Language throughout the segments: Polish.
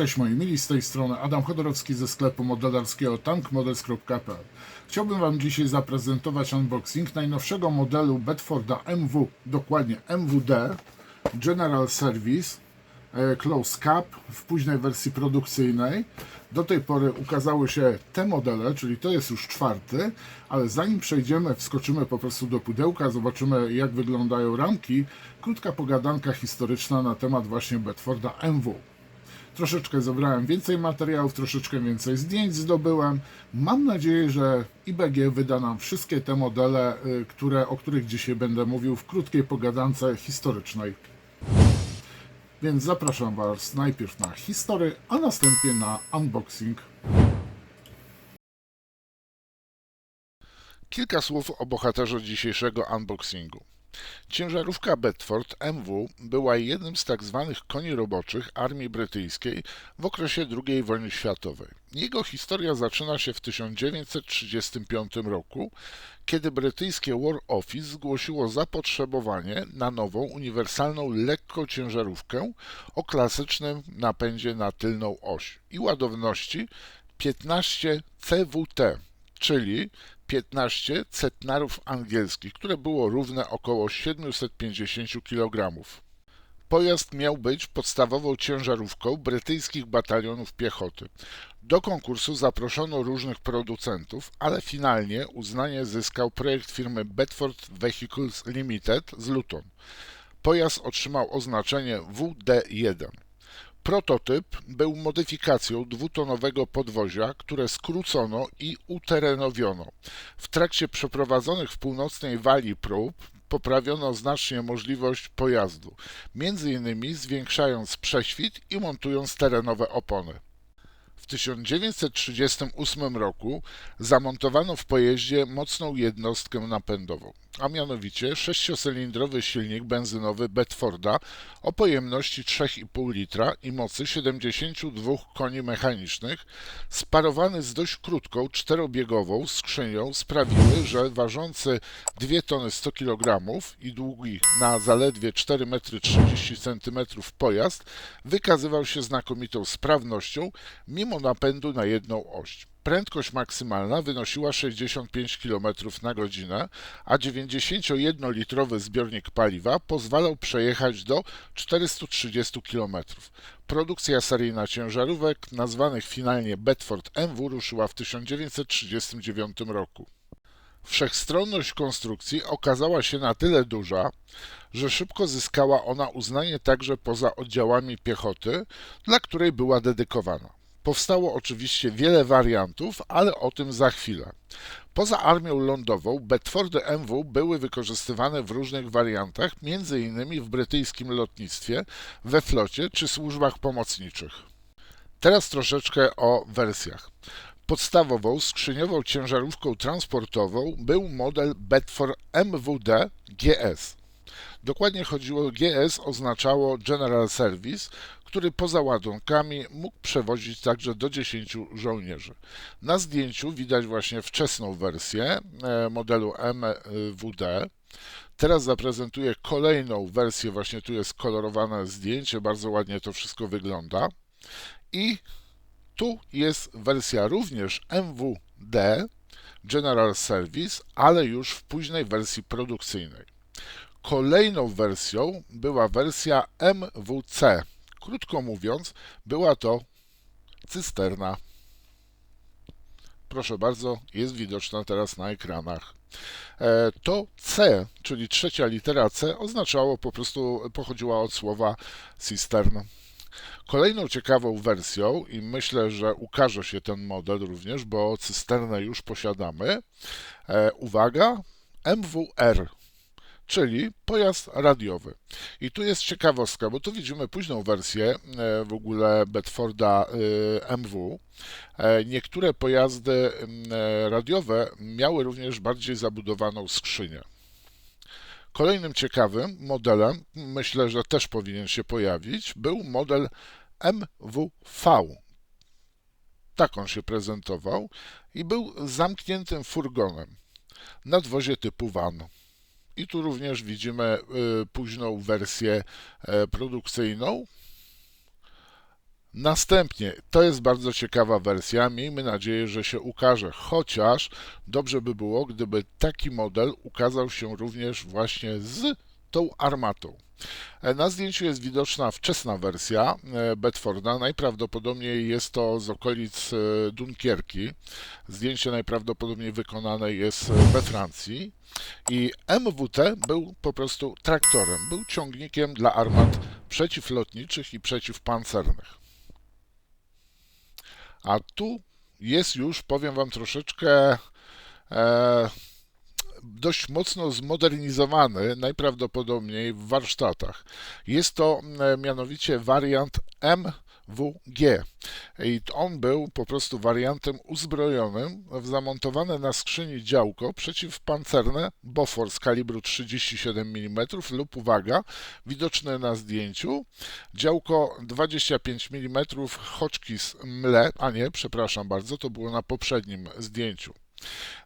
Cześć moi mili, z tej strony Adam Chodorowski ze sklepu modelarskiego tankmodels.pl. Chciałbym Wam dzisiaj zaprezentować unboxing najnowszego modelu Bedforda MW, dokładnie MWD General Service Close Cap w późnej wersji produkcyjnej. Do tej pory ukazały się te modele, czyli to jest już czwarty, ale zanim przejdziemy, wskoczymy po prostu do pudełka, zobaczymy jak wyglądają ramki. Krótka pogadanka historyczna na temat właśnie Bedforda MW. Troszeczkę zebrałem więcej materiałów, troszeczkę więcej zdjęć zdobyłem. Mam nadzieję, że IBG wyda nam wszystkie te modele, o których dzisiaj będę mówił w krótkiej pogadance historycznej. Więc zapraszam Was najpierw na historię, a następnie na unboxing. Kilka słów o bohaterze dzisiejszego unboxingu. Ciężarówka Bedford MW była jednym z tzw. koni roboczych armii brytyjskiej w okresie II wojny światowej. Jego historia zaczyna się w 1935 roku, kiedy brytyjskie War Office zgłosiło zapotrzebowanie na nową, uniwersalną, lekką ciężarówkę o klasycznym napędzie na tylną oś i ładowności 15 CWT, czyli 15 centnarów angielskich, które było równe około 750 kg. Pojazd miał być podstawową ciężarówką brytyjskich batalionów piechoty. Do konkursu zaproszono różnych producentów, ale finalnie uznanie zyskał projekt firmy Bedford Vehicles Limited z Luton. Pojazd otrzymał oznaczenie WD-1. Prototyp był modyfikacją dwutonowego podwozia, które skrócono i uterenowiono. W trakcie przeprowadzonych w północnej Walii prób poprawiono znacznie możliwość pojazdu, m.in. zwiększając prześwit i montując terenowe opony. W 1938 roku zamontowano w pojeździe mocną jednostkę napędową, a mianowicie sześciocylindrowy silnik benzynowy Bedforda o pojemności 3,5 litra i mocy 72 koni mechanicznych, sparowany z dość krótką, czterobiegową skrzynią sprawiły, że ważący 2 tony 100 kg i długi na zaledwie 4,30 m pojazd wykazywał się znakomitą sprawnością, mimo napędu na jedną oś. Prędkość maksymalna wynosiła 65 km na godzinę, a 91-litrowy zbiornik paliwa pozwalał przejechać do 430 km. Produkcja seryjna ciężarówek, nazwanych finalnie Bedford MW, ruszyła w 1939 roku. Wszechstronność konstrukcji okazała się na tyle duża, że szybko zyskała ona uznanie także poza oddziałami piechoty, dla której była dedykowana. Powstało oczywiście wiele wariantów, ale o tym za chwilę. Poza armią lądową Bedfordy MW były wykorzystywane w różnych wariantach, m.in. w brytyjskim lotnictwie, we flocie czy służbach pomocniczych. Teraz troszeczkę o wersjach. Podstawową skrzyniową ciężarówką transportową był model Bedford MWD GS. Dokładnie chodziło, GS oznaczało General Service, który poza ładunkami mógł przewozić także do 10 żołnierzy. Na zdjęciu widać właśnie wczesną wersję modelu MWD. Teraz zaprezentuję kolejną wersję, właśnie tu jest kolorowane zdjęcie, bardzo ładnie to wszystko wygląda. I tu jest wersja również MWD General Service, ale już w późnej wersji produkcyjnej. Kolejną wersją była wersja MWC. Krótko mówiąc, była to cysterna. Proszę bardzo, jest widoczna teraz na ekranach. To C, czyli trzecia litera C, oznaczało po prostu, pochodziła od słowa cistern. Kolejną ciekawą wersją, i myślę, że ukaże się ten model również, bo cysternę już posiadamy, uwaga, MWR, czyli pojazd radiowy. I tu jest ciekawostka, bo tu widzimy późną wersję w ogóle Bedforda MW. Niektóre pojazdy radiowe miały również bardziej zabudowaną skrzynię. Kolejnym ciekawym modelem, myślę, że też powinien się pojawić, był model MWV. Tak on się prezentował i był zamkniętym furgonem, nadwozie typu van. I tu również widzimy późną wersję produkcyjną. Następnie, to jest bardzo ciekawa wersja, miejmy nadzieję, że się ukaże, chociaż dobrze by było, gdyby taki model ukazał się również właśnie z tą armatą. Na zdjęciu jest widoczna wczesna wersja Bedforda. Najprawdopodobniej jest to z okolic Dunkierki. Zdjęcie najprawdopodobniej wykonane jest we Francji. I MWT był po prostu traktorem, był ciągnikiem dla armat przeciwlotniczych i przeciwpancernych. A tu jest już, powiem Wam, troszeczkę dość mocno zmodernizowany, najprawdopodobniej w warsztatach. Jest to mianowicie wariant MWG. I on był po prostu wariantem uzbrojonym w zamontowane na skrzyni działko przeciwpancerne Bofors kalibru 37 mm lub, uwaga, widoczne na zdjęciu, działko 25 mm Hotchkiss MLE, a nie, przepraszam bardzo, to było na poprzednim zdjęciu.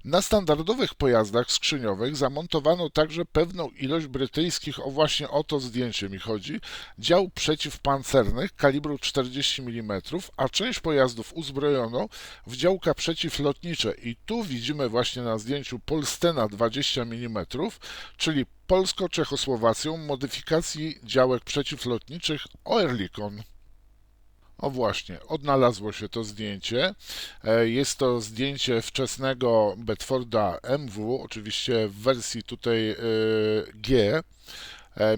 Na standardowych pojazdach skrzyniowych zamontowano także pewną ilość brytyjskich, właśnie o to zdjęcie mi chodzi, dział przeciwpancernych kalibru 40 mm, a część pojazdów uzbrojono w działka przeciwlotnicze i tu widzimy właśnie na zdjęciu Polstena 20 mm, czyli polsko-czechosłowacją modyfikacji działek przeciwlotniczych Oerlikon. O właśnie, odnalazło się to zdjęcie. Jest to zdjęcie wczesnego Bedforda MW, oczywiście w wersji tutaj G.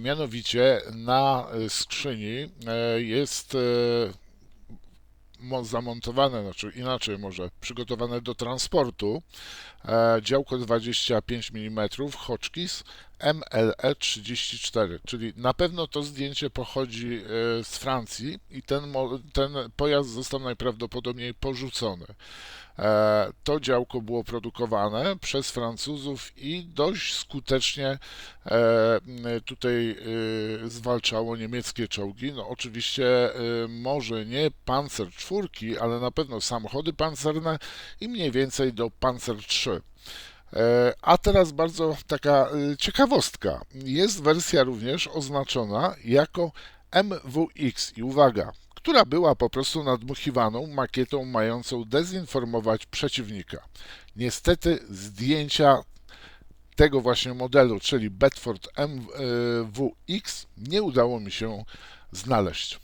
Mianowicie na skrzyni jest zamontowane, znaczy inaczej może, przygotowane do transportu działko 25 mm Hotchkiss MLE 34, czyli na pewno to zdjęcie pochodzi z Francji i ten pojazd został najprawdopodobniej porzucony. To działko było produkowane przez Francuzów i dość skutecznie tutaj zwalczało niemieckie czołgi. No oczywiście może nie Panzer IV, ale na pewno samochody pancerne i mniej więcej do Panzer III. A teraz bardzo taka ciekawostka. Jest wersja również oznaczona jako MWX i uwaga, która była po prostu nadmuchiwaną makietą mającą dezinformować przeciwnika. Niestety zdjęcia tego właśnie modelu, czyli Bedford MWX, nie udało mi się znaleźć.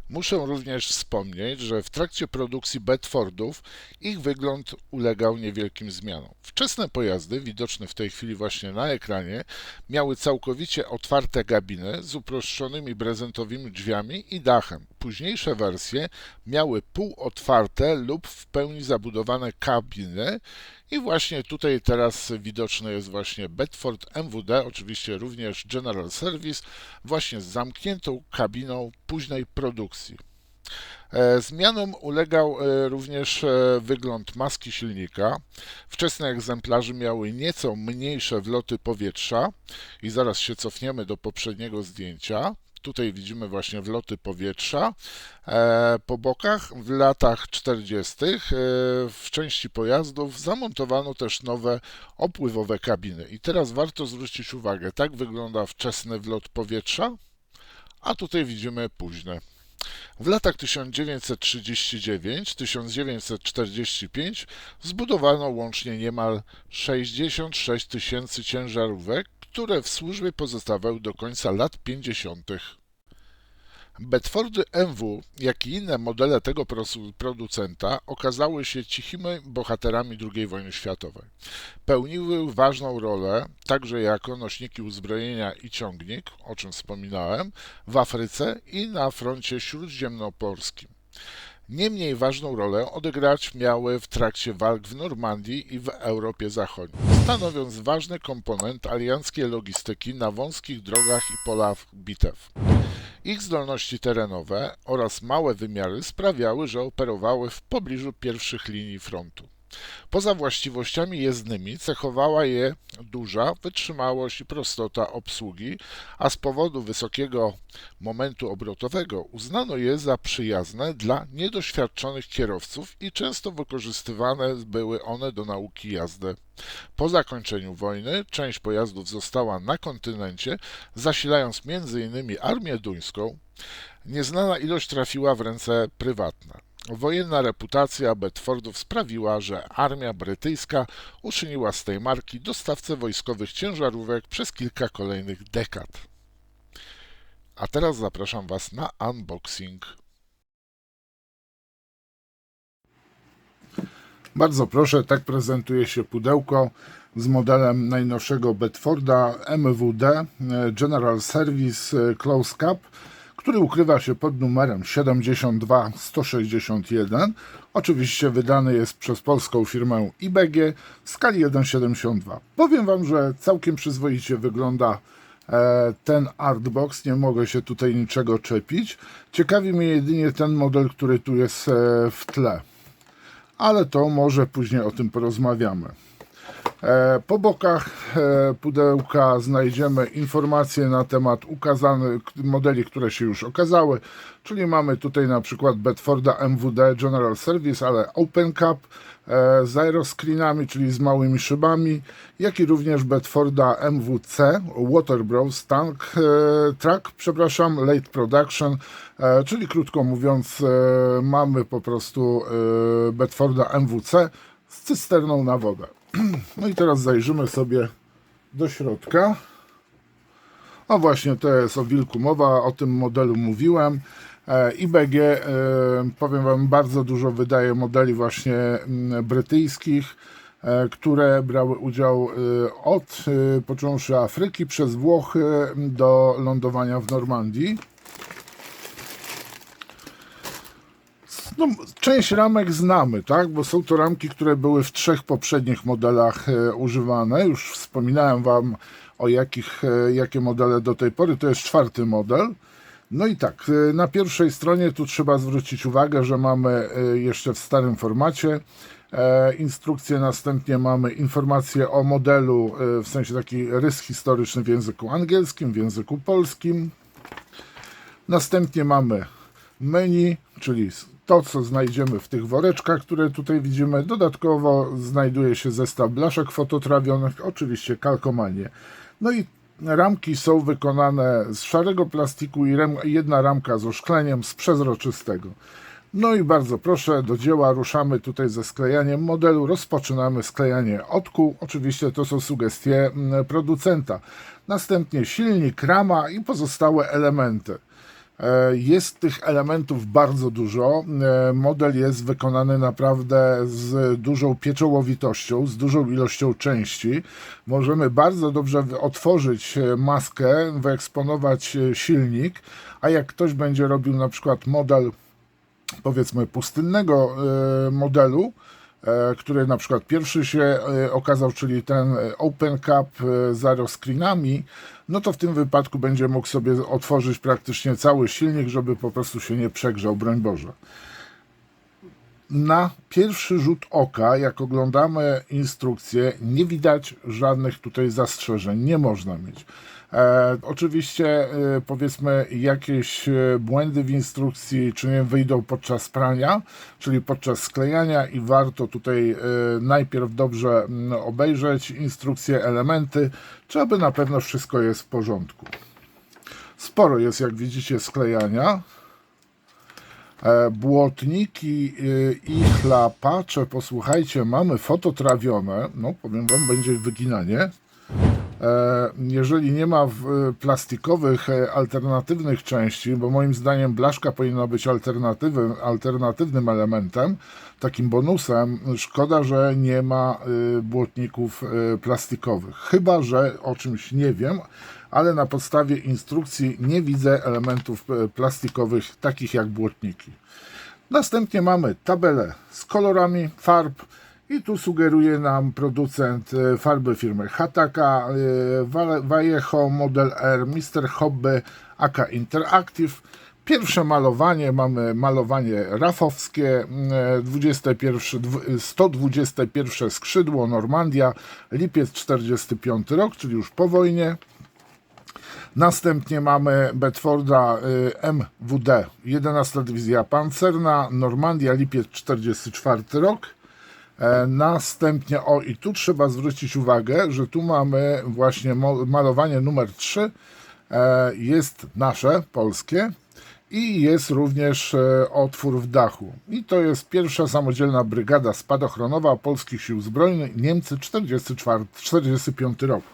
Muszę również wspomnieć, że w trakcie produkcji Bedfordów ich wygląd ulegał niewielkim zmianom. Wczesne pojazdy, widoczne w tej chwili właśnie na ekranie, miały całkowicie otwarte kabiny z uproszczonymi prezentowymi drzwiami i dachem. Późniejsze wersje miały półotwarte lub w pełni zabudowane kabiny i właśnie tutaj teraz widoczny jest właśnie Bedford MWD, oczywiście również General Service, właśnie z zamkniętą kabiną późnej produkcji. Zmianom ulegał również wygląd maski silnika. Wczesne egzemplarze miały nieco mniejsze wloty powietrza i zaraz się cofniemy do poprzedniego zdjęcia. Tutaj widzimy właśnie wloty powietrza. Po bokach w latach 40. W części pojazdów zamontowano też nowe opływowe kabiny. I teraz warto zwrócić uwagę, tak wygląda wczesny wlot powietrza, a tutaj widzimy późne. W latach 1939-1945 zbudowano łącznie niemal 66 000 ciężarówek, które w służbie pozostawały do końca lat 50. Bedfordy MW, jak i inne modele tego producenta okazały się cichymi bohaterami II wojny światowej. Pełniły ważną rolę także jako nośniki uzbrojenia i ciągnik, o czym wspominałem, w Afryce i na froncie śródziemnomorskim. Niemniej ważną rolę odegrać miały w trakcie walk w Normandii i w Europie Zachodniej, stanowiąc ważny komponent alianckiej logistyki na wąskich drogach i polach bitew. Ich zdolności terenowe oraz małe wymiary sprawiały, że operowały w pobliżu pierwszych linii frontu. Poza właściwościami jezdnymi cechowała je duża wytrzymałość i prostota obsługi, a z powodu wysokiego momentu obrotowego uznano je za przyjazne dla niedoświadczonych kierowców i często wykorzystywane były one do nauki jazdy. Po zakończeniu wojny część pojazdów została na kontynencie, zasilając m.in. armię duńską. Nieznana ilość trafiła w ręce prywatne. Wojenna reputacja Bedfordów sprawiła, że armia brytyjska uczyniła z tej marki dostawcę wojskowych ciężarówek przez kilka kolejnych dekad. A teraz zapraszam Was na unboxing. Bardzo proszę, tak prezentuje się pudełko z modelem najnowszego Bedforda MWD General Service Close Cap, który ukrywa się pod numerem 72161. Oczywiście wydany jest przez polską firmę IBG w skali 1,72. Powiem Wam, że całkiem przyzwoicie wygląda ten artbox, nie mogę się tutaj niczego czepić. Ciekawi mnie jedynie ten model, który tu jest w tle. Ale to może później o tym porozmawiamy. Po bokach pudełka znajdziemy informacje na temat ukazanych modeli, które się już okazały, czyli mamy tutaj na przykład Bedforda MWD General Service, ale Open Cap z aeroscreenami, czyli z małymi szybami, jak i również Bedforda MWC Waterbrowse Truck, Late Production, czyli krótko mówiąc mamy po prostu Bedforda MWC z cysterną na wodę. No i teraz zajrzymy sobie do środka. O właśnie, to jest o wilku mowa, o tym modelu mówiłem. IBG, powiem Wam, bardzo dużo wydaje modeli właśnie brytyjskich, które brały udział począwszy Afryki, przez Włochy do lądowania w Normandii. No, część ramek znamy, tak? Bo są to ramki, które były w 3 poprzednich modelach używane. Już wspominałem Wam o jakie modele do tej pory. To jest 4. model. No i tak, na pierwszej stronie tu trzeba zwrócić uwagę, że mamy jeszcze w starym formacie instrukcję, następnie mamy informację o modelu, w sensie taki rys historyczny w języku angielskim, w języku polskim. Następnie mamy menu, czyli to, co znajdziemy w tych woreczkach, które tutaj widzimy. Dodatkowo znajduje się zestaw blaszek fototrawionych, oczywiście kalkomanie. No i ramki są wykonane z szarego plastiku i jedna ramka z oszkleniem z przezroczystego. No i bardzo proszę, do dzieła, ruszamy tutaj ze sklejaniem modelu. Rozpoczynamy sklejanie od kół. Oczywiście to są sugestie producenta. Następnie silnik, rama i pozostałe elementy. Jest tych elementów bardzo dużo. Model jest wykonany naprawdę z dużą pieczołowitością, z dużą ilością części. Możemy bardzo dobrze otworzyć maskę, wyeksponować silnik, a jak ktoś będzie robił na przykład model, powiedzmy, pustynnego modelu, który na przykład pierwszy się okazał, czyli ten Open Cap z aeroscreenami, no to w tym wypadku będzie mógł sobie otworzyć praktycznie cały silnik, żeby po prostu się nie przegrzał, broń Boże. Na pierwszy rzut oka, jak oglądamy instrukcję, nie widać żadnych tutaj zastrzeżeń, nie można mieć. Oczywiście powiedzmy jakieś błędy w instrukcji, czy nie wyjdą podczas prania, czyli podczas sklejania i warto tutaj najpierw dobrze obejrzeć instrukcje, elementy, czy aby na pewno wszystko jest w porządku. Sporo jest, jak widzicie, sklejania. Błotniki i chlapacze, posłuchajcie, mamy fototrawione, no powiem Wam, będzie wyginanie. Jeżeli nie ma plastikowych, alternatywnych części, bo moim zdaniem blaszka powinna być alternatywnym elementem, takim bonusem, szkoda, że nie ma błotników plastikowych. Chyba że o czymś nie wiem, ale na podstawie instrukcji nie widzę elementów plastikowych, takich jak błotniki. Następnie mamy tabelę z kolorami farb. I tu sugeruje nam producent farby firmy Hataka, Vallejo, Model R, Mr. Hobby, AK Interactive. Pierwsze malowanie, mamy malowanie rafowskie, 121 skrzydło, Normandia, lipiec 45 rok, czyli już po wojnie. Następnie mamy Bedforda MWD, 11 Dywizja Pancerna, Normandia, lipiec 44 rok. Następnie, i tu trzeba zwrócić uwagę, że tu mamy właśnie malowanie numer 3, jest nasze, polskie, i jest również otwór w dachu. I to jest pierwsza samodzielna brygada spadochronowa Polskich Sił Zbrojnych, Niemcy 45 rok.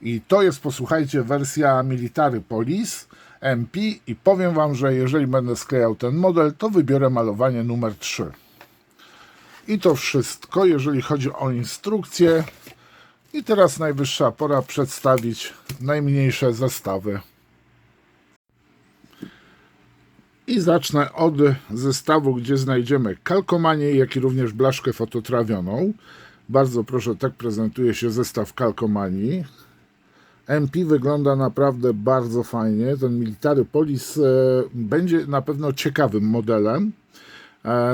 I to jest, posłuchajcie, wersja Military Police MP i powiem Wam, że jeżeli będę sklejał ten model, to wybiorę malowanie numer 3. I to wszystko, jeżeli chodzi o instrukcję. I teraz najwyższa pora przedstawić najmniejsze zestawy. I zacznę od zestawu, gdzie znajdziemy kalkomanię, jak i również blaszkę fototrawioną. Bardzo proszę, tak prezentuje się zestaw kalkomanii. MP wygląda naprawdę bardzo fajnie. Ten Military Police będzie na pewno ciekawym modelem.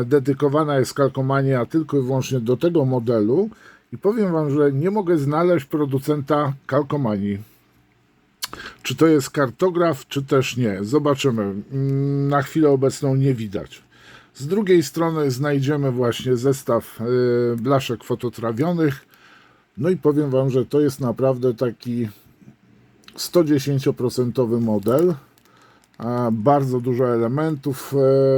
Dedykowana jest kalkomania tylko i wyłącznie do tego modelu. I powiem Wam, że nie mogę znaleźć producenta kalkomanii. Czy to jest kartograf, czy też nie. Zobaczymy. Na chwilę obecną nie widać. Z drugiej strony znajdziemy właśnie zestaw blaszek fototrawionych. No i powiem Wam, że to jest naprawdę taki 110% model. Bardzo dużo elementów,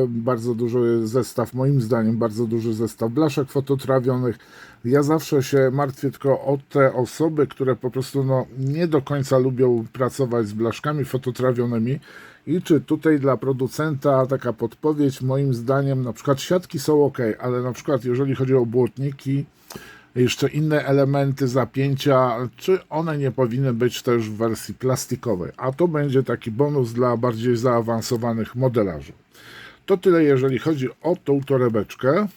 bardzo duży zestaw, moim zdaniem, bardzo duży zestaw blaszek fototrawionych. Ja zawsze się martwię tylko o te osoby, które po prostu nie do końca lubią pracować z blaszkami fototrawionymi. I czy tutaj dla producenta taka podpowiedź, moim zdaniem, na przykład siatki są ok, ale na przykład jeżeli chodzi o błotniki, jeszcze inne elementy, zapięcia, czy one nie powinny być też w wersji plastikowej, a to będzie taki bonus dla bardziej zaawansowanych modelarzy. To tyle, jeżeli chodzi o tą torebeczkę.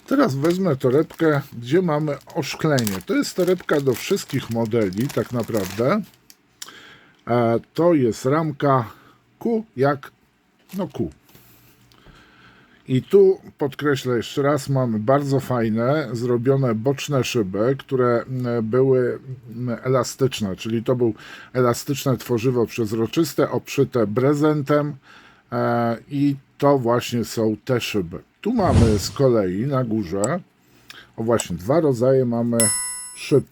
Teraz wezmę torebkę, gdzie mamy oszklenie. To jest torebka do wszystkich modeli, tak naprawdę. To jest ramka Q jak Q. I tu podkreślę jeszcze raz, mamy bardzo fajne, zrobione boczne szyby, które były elastyczne, czyli to był elastyczne tworzywo przezroczyste, obszyte brezentem i to właśnie są te szyby. Tu mamy z kolei na górze, właśnie dwa rodzaje mamy szyb,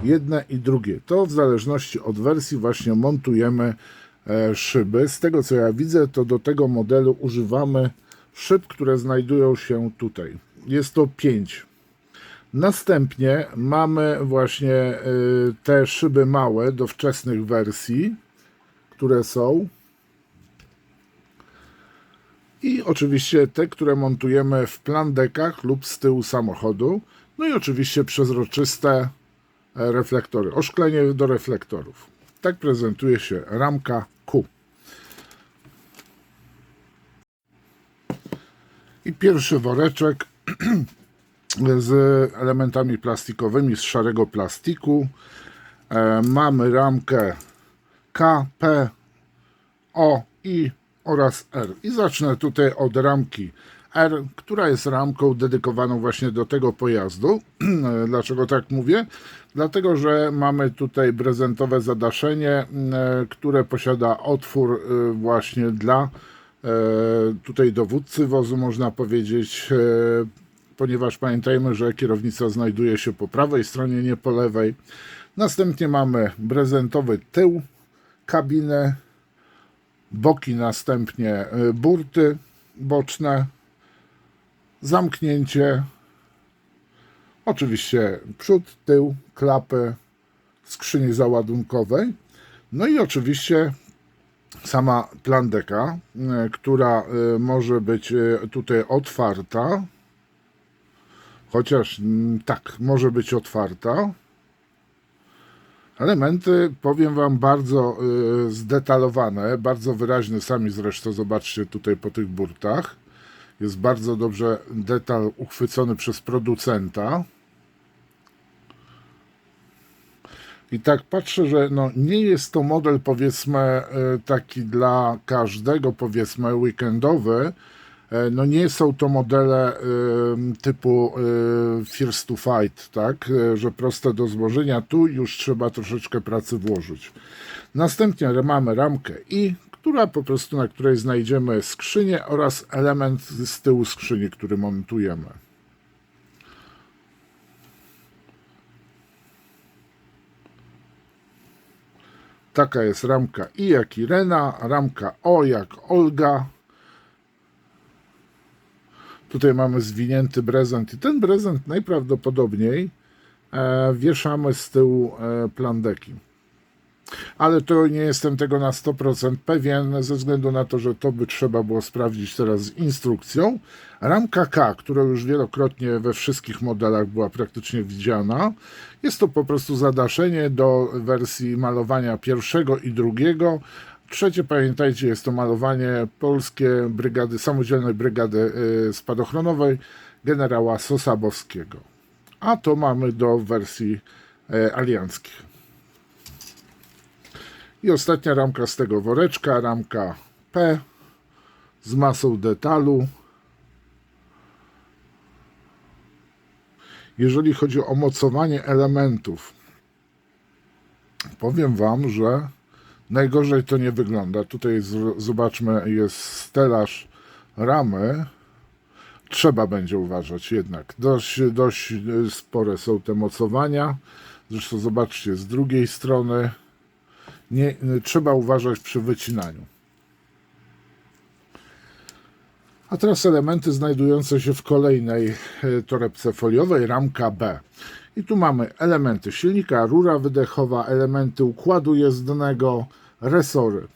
jedne i drugie. To w zależności od wersji właśnie montujemy szyby. Z tego co ja widzę, to do tego modelu używamy szyb, które znajdują się tutaj. Jest to 5. Następnie mamy właśnie te szyby małe do wczesnych wersji, które są. I oczywiście te, które montujemy w plandekach lub z tyłu samochodu. No i oczywiście przezroczyste reflektory, oszklenie do reflektorów. Tak prezentuje się ramka Q. I pierwszy woreczek z elementami plastikowymi z szarego plastiku. Mamy ramkę K, P, O, I oraz R. I zacznę tutaj od ramki R, która jest ramką dedykowaną właśnie do tego pojazdu. Dlaczego tak mówię? Dlatego, że mamy tutaj prezentowe zadaszenie, które posiada otwór właśnie dla tutaj dowódcy wozu, można powiedzieć, ponieważ pamiętajmy, że kierownica znajduje się po prawej stronie, nie po lewej. Następnie mamy prezentowy tył kabiny, boki, następnie burty boczne, zamknięcie, oczywiście przód, tył, klapy, skrzyni załadunkowej, no i oczywiście sama plandeka, która może być tutaj otwarta, chociaż tak, może być otwarta. Elementy, powiem Wam, bardzo zdetalowane, bardzo wyraźne, sami zresztą zobaczcie tutaj po tych burtach. Jest bardzo dobrze detal uchwycony przez producenta. I tak patrzę, że no nie jest to model, powiedzmy, taki dla każdego, powiedzmy, weekendowy. No nie są to modele typu First to Fight, tak, że proste do złożenia, tu już trzeba troszeczkę pracy włożyć. Następnie mamy ramkę i, która po prostu, na której znajdziemy skrzynię oraz element z tyłu skrzyni, który montujemy. Taka jest ramka I jak Irena, ramka O jak Olga. Tutaj mamy zwinięty prezent i ten prezent najprawdopodobniej wieszamy z tyłu plandeki. Ale to nie jestem tego na 100% pewien, ze względu na to, że to by trzeba było sprawdzić teraz z instrukcją. Ramka K, która już wielokrotnie we wszystkich modelach była praktycznie widziana, jest to po prostu zadaszenie do wersji malowania pierwszego i drugiego. Trzecie, pamiętajcie, jest to malowanie polskie brygady, samodzielnej brygady spadochronowej generała Sosabowskiego. A to mamy do wersji alianckich. I ostatnia ramka z tego woreczka, ramka P z masą detalu. Jeżeli chodzi o mocowanie elementów, powiem Wam, że najgorzej to nie wygląda. Tutaj zobaczmy, jest stelaż ramy. Trzeba będzie uważać jednak. Dość spore są te mocowania. Zresztą zobaczcie, z drugiej strony trzeba uważać przy wycinaniu. A teraz elementy znajdujące się w kolejnej torebce foliowej, ramka B. I tu mamy elementy silnika, rura wydechowa, elementy układu jezdnego, resory.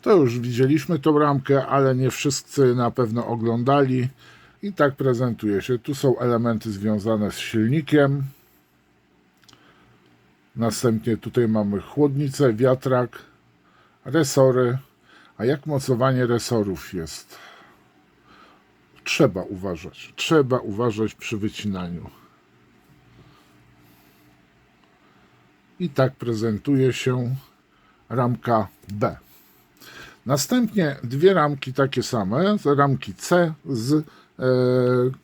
To już widzieliśmy tą ramkę, ale nie wszyscy na pewno oglądali. I tak prezentuje się. Tu są elementy związane z silnikiem. Następnie tutaj mamy chłodnicę, wiatrak, resory. A jak mocowanie resorów jest? Trzeba uważać przy wycinaniu. I tak prezentuje się ramka B. Następnie dwie ramki takie same, ramki C z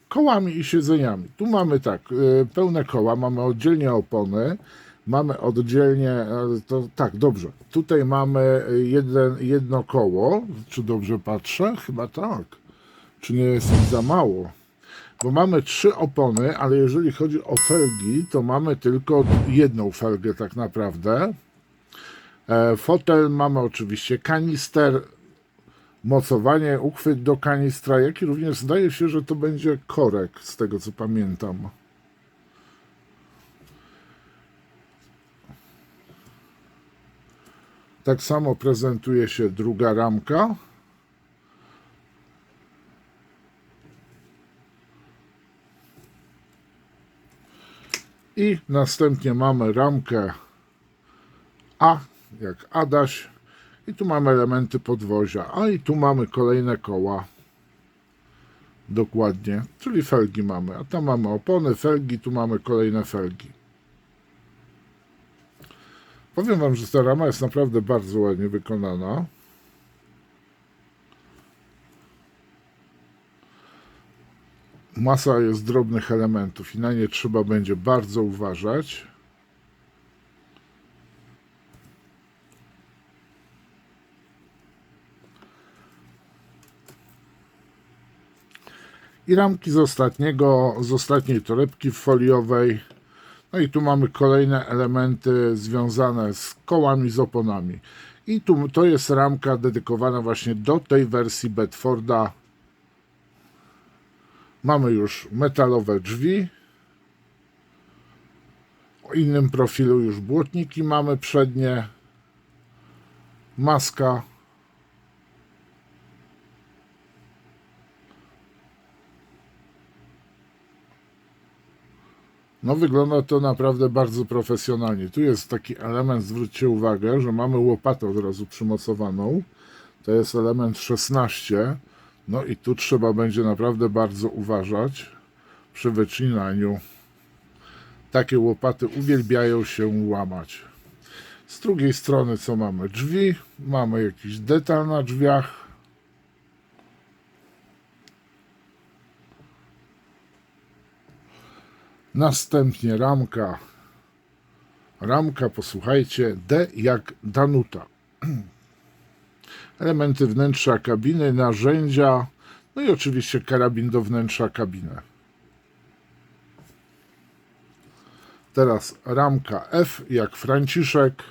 kołami i siedzeniami. Tu mamy tak, pełne koła, mamy oddzielnie opony, mamy oddzielnie, to tak, dobrze. Tutaj mamy jedno koło, czy dobrze patrzę? Chyba tak. Czy nie jest ich za mało? Bo mamy 3 opony, ale jeżeli chodzi o felgi, to mamy tylko jedną felgę tak naprawdę. Fotel, mamy oczywiście kanister, mocowanie, uchwyt do kanistra, jak i również zdaje się, że to będzie korek, z tego co pamiętam. Tak samo prezentuje się druga ramka. I następnie mamy ramkę A, jak Adaś. I tu mamy elementy podwozia. A i tu mamy kolejne koła. Dokładnie. Czyli felgi mamy. A tam mamy opony, felgi, tu mamy kolejne felgi. Powiem Wam, że ta rama jest naprawdę bardzo ładnie wykonana. Masa jest drobnych elementów i na nie trzeba będzie bardzo uważać. I ramki z ostatniej torebki foliowej. No i tu mamy kolejne elementy związane z kołami, z oponami. I tu to jest ramka dedykowana właśnie do tej wersji Bedforda. Mamy już metalowe drzwi. O innym profilu już błotniki mamy przednie. Maska. No wygląda to naprawdę bardzo profesjonalnie. Tu jest taki element, zwróćcie uwagę, że mamy łopatę od razu przymocowaną. To jest element 16. No i tu trzeba będzie naprawdę bardzo uważać przy wycinaniu. Takie łopaty uwielbiają się łamać. Z drugiej strony co mamy? Drzwi, mamy jakiś detal na drzwiach. Następnie ramka. Ramka, posłuchajcie, D jak Danuta. Elementy wnętrza kabiny, narzędzia, no i oczywiście karabin do wnętrza kabiny. Teraz ramka F jak Franciszek.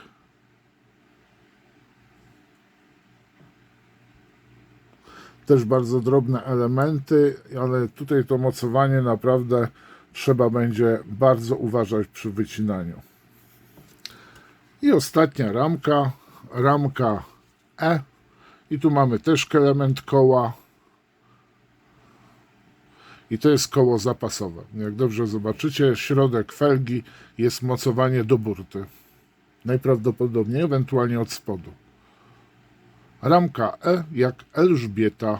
Też bardzo drobne elementy, ale tutaj to mocowanie naprawdę trzeba będzie bardzo uważać przy wycinaniu. I ostatnia ramka, ramka E. I tu mamy też element koła. I to jest koło zapasowe. Jak dobrze zobaczycie, środek felgi jest mocowanie do burty. Najprawdopodobniej, ewentualnie od spodu. Ramka E jak Elżbieta.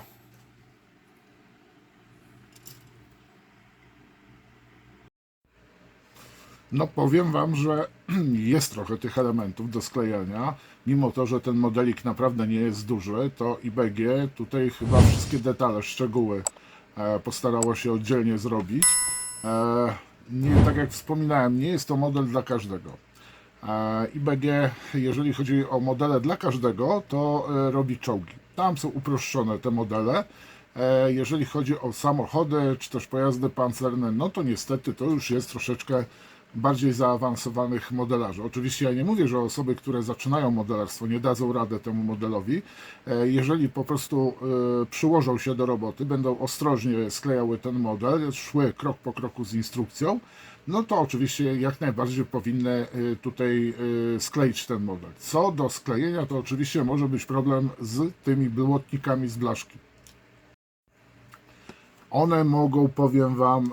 No powiem Wam, że jest trochę tych elementów do sklejania. Mimo to, że ten modelik naprawdę nie jest duży, to IBG tutaj chyba wszystkie detale, szczegóły postarało się oddzielnie zrobić. Nie, tak jak wspominałem, nie jest to model dla każdego. IBG, jeżeli chodzi o modele dla każdego, to robi czołgi. Tam są uproszczone te modele. Jeżeli chodzi o samochody, czy też pojazdy pancerne, no to niestety to już jest troszeczkę bardziej zaawansowanych modelarzy. Oczywiście ja nie mówię, że osoby, które zaczynają modelarstwo, nie dadzą radę temu modelowi. Jeżeli po prostu przyłożą się do roboty, będą ostrożnie sklejały ten model, szły krok po kroku z instrukcją, no to oczywiście jak najbardziej powinny tutaj skleić ten model. Co do sklejenia, to oczywiście może być problem z tymi błotnikami z blaszki. One mogą, powiem Wam,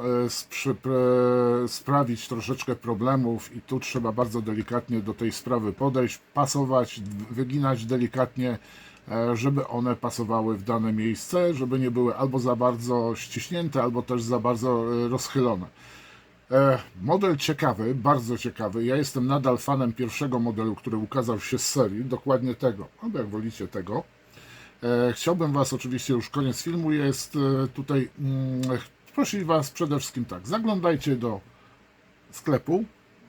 sprawić troszeczkę problemów i tu trzeba bardzo delikatnie do tej sprawy podejść, pasować, wyginać delikatnie, żeby one pasowały w dane miejsce, żeby nie były albo za bardzo ściśnięte, albo też za bardzo rozchylone. Model ciekawy, bardzo ciekawy. Ja jestem nadal fanem pierwszego modelu, który ukazał się z serii, dokładnie tego, albo jak wolicie tego. Chciałbym Was, oczywiście już koniec filmu jest tutaj, prosić Was przede wszystkim tak, zaglądajcie do sklepu,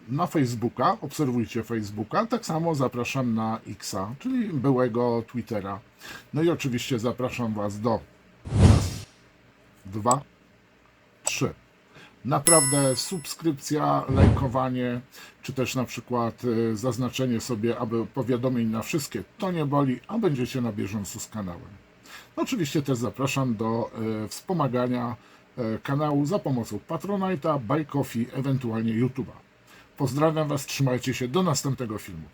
na Facebooka, obserwujcie Facebooka, tak samo zapraszam na Xa, czyli byłego Twittera. No i oczywiście zapraszam Was do raz, 2, 3. Naprawdę subskrypcja, lajkowanie, czy też na przykład zaznaczenie sobie, aby powiadomień na wszystkie to nie boli, a będziecie na bieżąco z kanałem. Oczywiście też zapraszam do wspomagania kanału za pomocą Patronite'a, Buy Coffee, ewentualnie YouTube'a. Pozdrawiam Was, trzymajcie się, do następnego filmu.